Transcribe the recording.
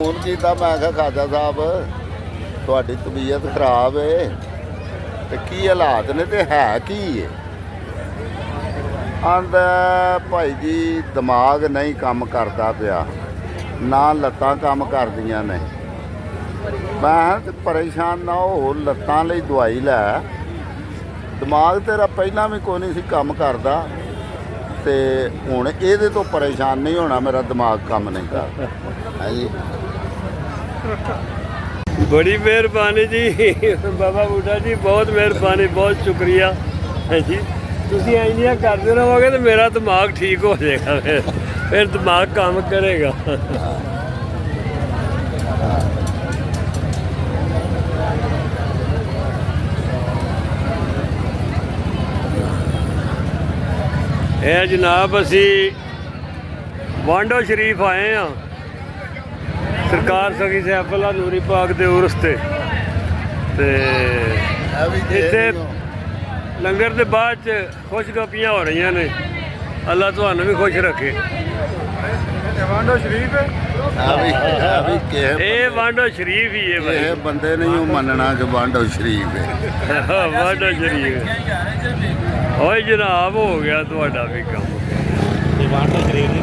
Phone ਕੀਤਾ ਮੈਂ ਕਿਹਾ ਖਾਜਾ ਸਾਹਿਬ ਤੁਹਾਡੀ ਤਬੀਅਤ ਖਰਾਬ ਹੈ ਤੇ ਕੀ ਹਾਲਾਤ ਨੇ ਤੇ ਹੈ ਕੀ ਹੈ। ਆਂਦਾ ਭਾਈ ਜੀ ਦਿਮਾਗ ਨਹੀਂ ਕੰਮ ਕਰਦਾ ਪਿਆ, ਨਾ ਲੱਤਾਂ ਕੰਮ ਕਰਦੀਆਂ ਨੇ। ਮੈਂ ਕਿਹਾ ਪਰੇਸ਼ਾਨ ਨਾ ਹੋ, ਲੱਤਾਂ ਲਈ ਦਵਾਈ ਲੈ। ਦਿਮਾਗ ਤੇਰਾ ਪਹਿਲਾਂ ਵੀ ਕੋਈ ਨਹੀਂ ਸੀ ਕੰਮ ਕਰਦਾ ਤੇ ਹੁਣ ਇਹਦੇ ਤੋਂ ਪਰੇਸ਼ਾਨ ਨਹੀਂ ਹੋਣਾ, ਮੇਰਾ ਦਿਮਾਗ ਕੰਮ ਨਹੀਂ ਕਰਦਾ। ਹਾਂਜੀ बड़ी मेहरबानी जी बाबा बूढ़ा जी, बहुत मेहरबानी, बहुत शुक्रिया है जी। तुम इंजिया करते रहोगे तो मेरा दिमाग ठीक हो जाएगा, फिर दिमाग काम करेगा। ਇਹ जनाब असी वांडो शरीफ आए हाँ सरकार सखी सैफुल्ला नूरी पाक दे उर्स ते इत्थे लंगर दे बाद च खुशगपियां हो रही ने। अल्लाह तुहानू भी खुश रखे। वांडो शरीफ ये वांडो शरीफ ही है भाई, बंदे नहीं मनना कि वांडो शरीफ है। वांडो शरीफ ओए जनाब हो गया तुहाडा भी काम। वांडो शरीफ